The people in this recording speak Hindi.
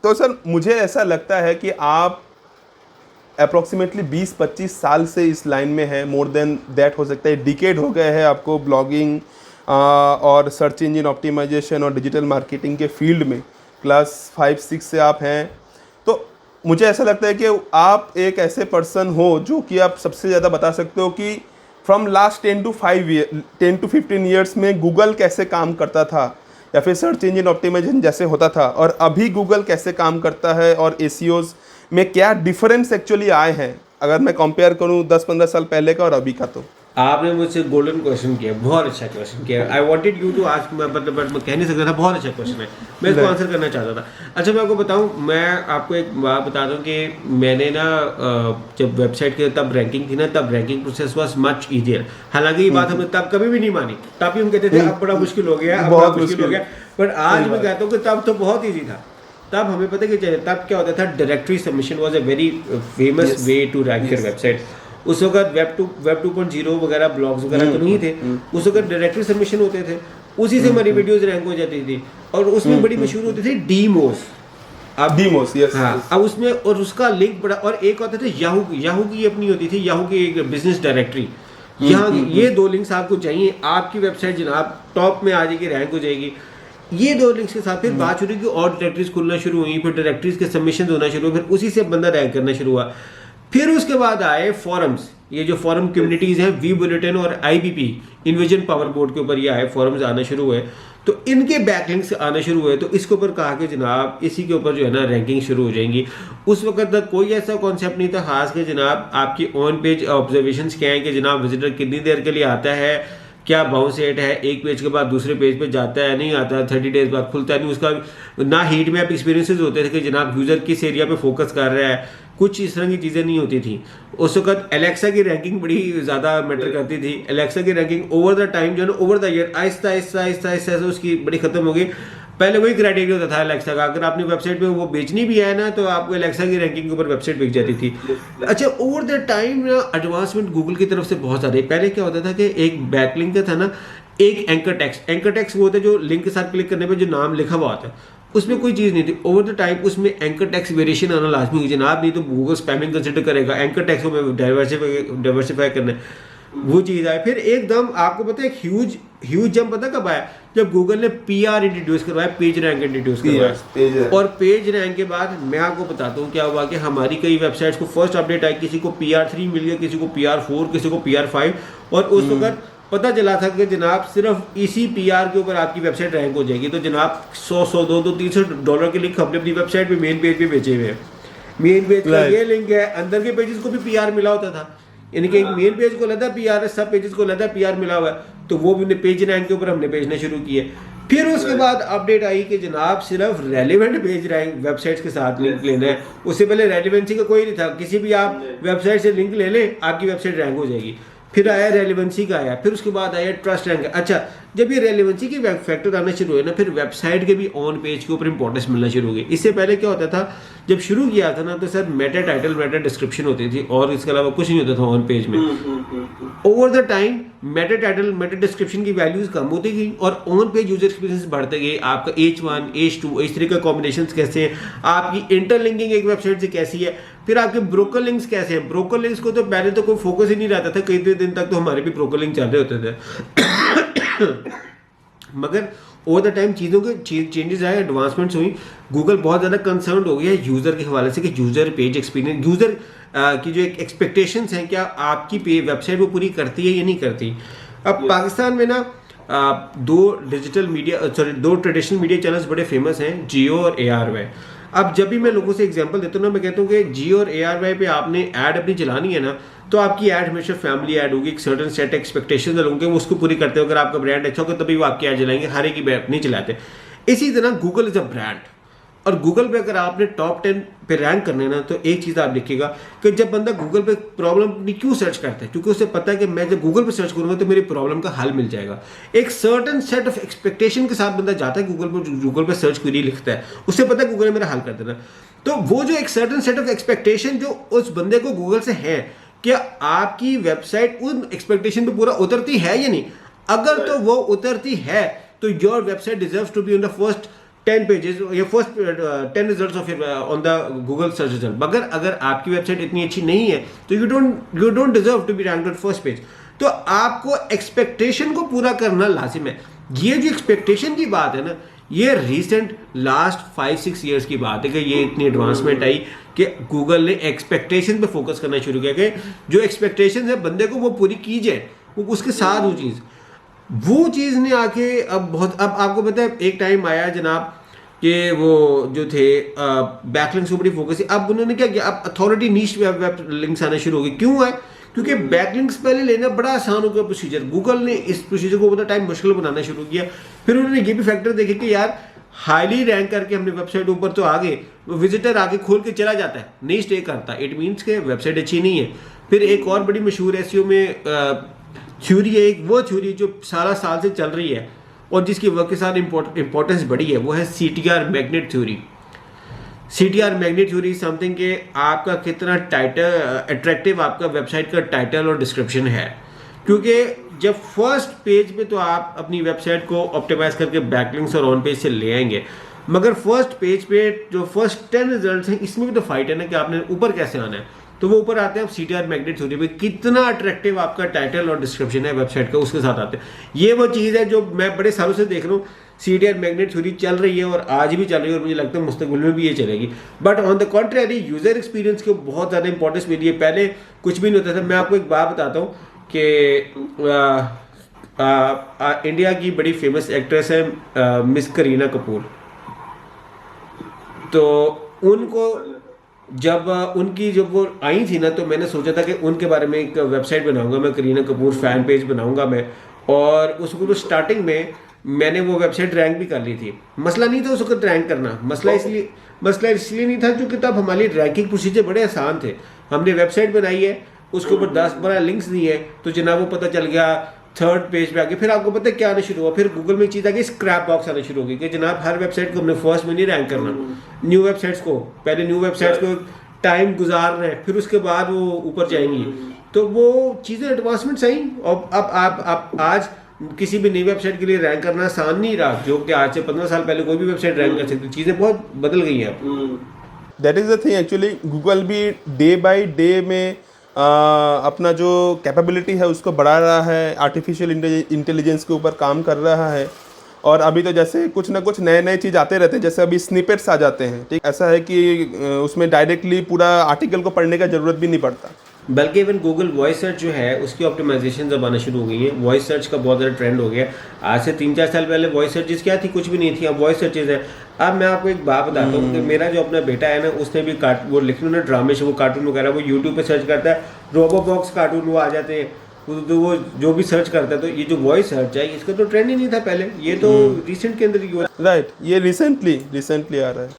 तो सर मुझे ऐसा लगता है कि आप अप्रोक्सीमेटली 20-25 साल से इस लाइन में है, मोर देन दैट हो सकता है, डिकेड हो गए हैं आपको ब्लॉगिंग और सर्च इंजन ऑप्टिमाइजेशन और डिजिटल मार्केटिंग के फील्ड में। क्लास 5-6 से आप हैं, तो मुझे ऐसा लगता है कि आप एक ऐसे पर्सन हो जो कि आप सबसे ज़्यादा बता सकते हो कि फ्रॉम लास्ट 10 to 15 ईयर्स में गूगल कैसे काम करता था, या फिर सर्च इंजन ऑप्टिमाइजेशन जैसे होता था, और अभी गूगल कैसे काम करता है, और एसीओज में क्या डिफरेंस एक्चुअली आए हैं, अगर मैं कंपेयर करूं 10-15 साल पहले का और अभी का। तो आपने मुझसे गोल्डन क्वेश्चन किया, बहुत अच्छा क्वेश्चन किया। I wanted you to ask, but मैं कह नहीं सकता था, बहुत अच्छा क्वेश्चन है, मैं इसको आंसर करना चाहता था। अच्छा मैं आपको बताऊं, मैं आपको एक बात बता दूं कि मैंने ना जब वेबसाइट की तब रैंकिंग थी ना, तब ranking process was much easier. हालांकि ये बात हमने तब कभी भी नहीं मानी, तब भी हम कहते थे अब बड़ा मुश्किल हो गया, अब बड़ा मुश्किल हो गया, बट आज मैं कहता हूँ कि तब तो बहुत ईजी था। तब हमें पता कि तब क्या होता था, directory submission was a very famous way to rank your website. उस वक्त वेब 2.0 वगैरह ब्लॉग्स वगैरह तो नहीं थे, उस वक्त डायरेक्टरी सबमिशन होते थे, उसी से हमारी वीडियोस रैंक हो जाती थी, और उसमें बड़ी मशहूर होती थी डीमोस। अब डीमोस, यस, हाँ, अब उसमें और उसका लिंक बड़ा, और एक होता था याहू की अपनी होती थी, याहू की एक बिजनेस डायरेक्टरी। यहाँ ये दो लिंक्स आपको चाहिए, आपकी वेबसाइट जनाब टॉप में आ जाएगी, रैंक हो जाएगी। ये दो लिंक्स के साथ फिर बात शुरू की, और डायरेक्टरीज खुलना शुरू हुई, फिर डायरेक्टरीज के सबमिशन होना शुरू हुए, फिर उसी से बंदा रैंक करना शुरू हुआ। फिर उसके बाद आए फॉरम्स, ये जो फॉरम कम्युनिटीज हैं, वी बुलेटिन और आईबीपी इन्विजन पावर बोर्ड के ऊपर ये आए, फॉरम्स आना शुरू हुए, तो इनके बैकलिंक्स आने शुरू हुए, तो इसके ऊपर कहा कि जनाब इसी के ऊपर जो है ना रैंकिंग शुरू हो जाएंगी। उस वक्त तक कोई ऐसा कॉन्सेप्ट नहीं था खास कि जनाब आपकी ऑन पेज ऑब्जर्वेशंस क्या है, कि जनाब विजिटर कितनी देर के लिए आता है, क्या बाउंस रेट है, एक पेज के बाद दूसरे पेज पे जाता है नहीं आता, 30 डेज बाद खुलता है नहीं, उसका ना हीट मैप एक्सपीरियंसेस होते थे कि जनाब यूज़र किस एरिया पे फोकस कर रहा है, कुछ इस तरह की चीज़ें नहीं होती थी। उस वक्त एलेक्सा की रैंकिंग बड़ी ज़्यादा मैटर करती थी। एलेक्सा की रैंकिंग ओवर द टाइम जो है ना, over the year Aahista Aahista Aahista Aahista उसकी बड़ी खत्म हो गई। पहले वही क्राइटेरिया होता था एलेक्सा का, अगर आपने वेबसाइट पे वो बेचनी भी है ना, तो आपको एलेक्सा की रैंकिंग के ऊपर वेबसाइट बिक जाती थी। अच्छा, ओवर द टाइम ना एडवांसमेंट गूगल की तरफ से बहुत ज़्यादा। पहले क्या होता था कि एक बैकलिंक का था ना, एक एंकर टेक्स्ट वो होता है जो लिंक के साथ क्लिक करने पे जो नाम लिखा हुआ होता है, उसमें कोई चीज़ नहीं थी। ओवर द टाइम उसमें एंकर टेक्स्ट वेरिएशन आना लाजमी हुई जनाब, नहीं तो गूगल स्पैमिंग कंसिडर करेगा। एंकर टेक्स्ट को डाइवर्सिफाई करना है, वो चीज़ आए। फिर एकदम आपको पता है ह्यूज जंप पता कब आया, जब गूगल ने PR इंट्रोड्यूस करवाया, पेज रैंक इंट्रोड्यूस करवाया। और पेज रैंक के बाद मैं आपको बताता हूँ क्या हुआ कि हमारी कई वेबसाइट्स को फर्स्ट अपडेट आई, किसी को PR3 मिल गया, किसी को PR4, किसी को PR5, और उस वक्त पता चला था कि जनाब सिर्फ इसी PR के ऊपर आपकी वेबसाइट रैंक हो जाएगी। तो जनाब 100 $200-300 के लिंक हमने अपनी वेबसाइट पे मेन पेज पे बेचे हुए हैं। मेन पेज का ये लिंक है, अंदर के पेजेस को भी PR मिला होता था, यानी कि एक मेन पेज को लगा PR है, सब पेजेस को लगा PR मिला हुआ है, तो वो भी पेज रैंक के ऊपर हमने भेजना शुरू किए। फिर उसके बाद अपडेट आई कि जनाब सिर्फ रेलिवेंट पेज रैंक वेबसाइट्स के साथ लिंक लेना है। उससे पहले रेलिवेंसी का कोई नहीं था, किसी भी आप वेबसाइट से लिंक ले लें आपकी वेबसाइट रैंक हो जाएगी। फिर आया रेलिवेंसी का आया, फिर उसके बाद आया ट्रस्ट रैंक। अच्छा, जब ये रेलिवेंसी के फैक्टर आना शुरू हुए ना, फिर वेबसाइट के भी ऑन पेज के ऊपर इंपॉर्टेंस मिलना शुरू हो गई। इससे पहले क्या होता था, जब शुरू किया था ना, तो sir Meta title Meta description होती थी, और इसके अलावा कुछ नहीं होता था ऑन पेज में। Over the time Meta title Meta description की वैल्यूज कम होती गई, और ऑन पेज यूजर एक्सपीरियंस बढ़ते गए। आपका H1 H2 इस तरह का कॉम्बिनेशन कैसे हैं, आपकी इंटरलिंकिंग एक वेबसाइट से कैसी है, फिर आपके ब्रोकर लिंक्स कैसे हैं। ब्रोकर लिंक्स को तो पहले तो कोई फोकस ही नहीं रहता था, कई दिन तक तो हमारे भी ब्रोकर लिंक चल रहे होते थे। मगर ओवर द टाइम चीज़ों के चेंजेस आए, एडवांसमेंट्स हुई, गूगल बहुत ज़्यादा कंसर्न हो गया यूज़र के हवाले से कि यूज़र पेज एक्सपीरियंस, यूज़र की जो एक एक्सपेक्टेशंस हैं, क्या आपकी वेबसाइट वो पूरी करती है या नहीं करती। अब पाकिस्तान में ना दो ट्रेडिशनल मीडिया चैनल्स बड़े फेमस हैं, जियो और ARY। अब जब भी मैं लोगों से एग्जांपल देता हूँ ना, मैं कहता हूँ कि जियो और ARY पे आपने ऐड अपनी चलानी है ना, तो आपकी ऐड हमेशा फैमिली ऐड होगी, एक सर्टन सेट एक्सपेक्टेशंस होंगे, वो उसको पूरी करते हो। अगर आपका ब्रांड अच्छा होगा तभी वो आपकी ऐड चलाएंगे, हर एक की नहीं चलाते। इसी तरह गूगल इज अ ब्रांड, और गूगल पे अगर आपने टॉप 10 पे रैंक करने ना, तो एक चीज़ आप लिखिएगा कि जब बंदा गूगल पे प्रॉब्लम क्यों सर्च करता है, क्योंकि उसे पता है कि मैं जब गूगल पे सर्च करूंगा तो मेरी प्रॉब्लम का हल मिल जाएगा। एक सर्टन सेट ऑफ एक्सपेक्टेशन के साथ बंदा जाता है गूगल पे सर्च क्वेरी लिखता है, उसे पता है गूगल ने मेरा हल कर देना। तो वो जो एक सर्टन सेट ऑफ एक्सपेक्टेशन जो उस बंदे को गूगल से है, क्या आपकी वेबसाइट उन एक्सपेक्टेशन पे पूरा उतरती है या नहीं। अगर तो वो उतरती है, तो your website deserves to be on the first 10 pages या first 10 results of on the Google search result. मगर अगर आपकी वेबसाइट इतनी अच्छी नहीं है तो you don't deserve to be ranked on first page. तो आपको एक्सपेक्टेशन को पूरा करना लाजिम है। ये जो एक्सपेक्टेशन की बात है ना, ये रिसेंट लास्ट 5-6 ईयर्स की बात है कि ये इतनी एडवांसमेंट आई कि गूगल ने एक्सपेक्टेशन पे फोकस करना शुरू किया कि जो एक्सपेक्टेशन है बंदे को वो पूरी की जाए, वो उसके साथ वो चीज़ ने आके अब आपको पता है एक टाइम आया जनाब कि वो जो थे बैकलिंक्स के ऊपर फोकस, अब उन्होंने क्या किया, अब अथॉरिटी नीश वेब लिंक्स आने शुरू हो गए। क्यों है? क्योंकि बैकलिंक्स पहले लेना बड़ा आसान हो गया प्रोसीजर। गूगल ने इस प्रोसीजर को बड़ा टाइम मुश्किल बनाना शुरू किया। फिर उन्होंने ये भी फैक्टर देखे कि यार हाईली रैंक करके हमने वेबसाइट ऊपर तो आ गए, विजिटर आके खोल के चला जाता है, नहीं स्टे करता, इट मीन्स के वेबसाइट अच्छी नहीं है। फिर एक और बड़ी मशहूर एसईओ में थ्योरी है, एक वो थ्योरी जो सारा साल से चल रही है और जिसकी वर्क के साथ इंपॉर्टेंस बड़ी है, वो है CTR magnet theory. CTR magnet theory something के आपका कितना टाइटल अट्रैक्टिव आपका वेबसाइट का टाइटल और डिस्क्रिप्शन है। क्योंकि जब फर्स्ट पेज पे तो आप अपनी वेबसाइट को ऑप्टिमाइज करके बैकलिंक्स और ऑन पेज से ले आएंगे, मगर फर्स्ट पेज पे जो फर्स्ट 10 रिजल्ट्स हैं इसमें भी तो फाइट है ना कि आपने ऊपर कैसे आना है। तो वो ऊपर आते हैं आप CTR मैग्नेट थ्योरी पे, कितना अट्रैक्टिव आपका टाइटल और डिस्क्रिप्शन है वेबसाइट का, उसके साथ आते हैं। ये वो चीज़ है जो मैं बड़े सालों से देख रहा हूँ, CTR मैग्नेट थ्योरी चल रही है और आज भी चल रही है और मुझे लगता है मुस्तकबिल में भी ये चलेगी। But on the contrary user experience को बहुत ज़्यादा इंपॉर्टेंस मिली है। पहले कुछ भी नहीं होता था। मैं आपको एक बात बताता हूँ कि इंडिया की बड़ी फेमस एक्ट्रेस है मिस करीना कपूर। तो उनको जब वो आई थी ना, तो मैंने सोचा था कि उनके बारे में एक वेबसाइट बनाऊंगा मैं, करीना कपूर फैन पेज बनाऊंगा मैं। और उसको तो स्टार्टिंग में मैंने वो वेबसाइट रैंक भी कर ली थी। मसला नहीं था उसको रैंक करना, मसला इसलिए नहीं था क्योंकि तब हमारी रैंकिंग प्रोसीजर बड़े आसान थे। हमने वेबसाइट बनाई है, उसके ऊपर 10-12 लिंक्स दिए, तो जनाब वो पता चल गया थर्ड पेज पे आके। फिर आपको पता है क्या आना शुरू हुआ, फिर गूगल में एक चीज़ आ गई, स्क्रैप बॉक्स आना शुरू हो गई कि जनाब हर वेबसाइट को हमने फर्स्ट में नहीं रैंक करना, न्यू वेबसाइट्स को टाइम गुजार रहे हैं, फिर उसके बाद वो ऊपर जाएंगी। तो वो चीज़ें एडवांसमेंट्स आई और अब आप आज किसी भी नई वेबसाइट के लिए रैंक करना आसान नहीं रहा, जो कि आज से 15 साल पहले कोई भी वेबसाइट रैंक कर सकती। चीज़ें बहुत बदल गई हैं अब। That is the thing actually. Google भी डे बाय डे में अपना जो कैपेबिलिटी है उसको बढ़ा रहा है, आर्टिफिशियल इंटेलिजेंस के ऊपर काम कर रहा है। और अभी तो जैसे कुछ ना कुछ नए चीज़ आते रहते हैं, जैसे अभी स्निपेट्स आ जाते हैं, ठीक, ऐसा है कि उसमें डायरेक्टली पूरा आर्टिकल को पढ़ने का ज़रूरत भी नहीं पड़ता। बल्कि इवन गूगल वॉइस सर्च जो है उसकी ऑप्टिमाइजेशन जब आना शुरू हो गई है। वॉइस सर्च का बहुत ज़्यादा ट्रेंड हो गया। आज से 3-4 साल पहले वॉइस सर्चेज क्या थी? कुछ भी नहीं थी। अब वॉइस सर्चेज है। अब मैं आपको एक बात बताता हूँ कि मेरा जो अपना बेटा है ना, उसने भी वो लिखे ना ड्रामे से, वो कार्टून वगैरह वो यूट्यूब पे सर्च करता है, रोबोबॉक्स कार्टून वो आ जाते हैं, तो वो जो भी सर्च करता है। तो ये जो वॉइस सर्च है इसका तो ट्रेंड ही नहीं था पहले, ये तो रिसेंट के अंदर ही हुआ। राइट, ये रिसेंटली आ रहा है।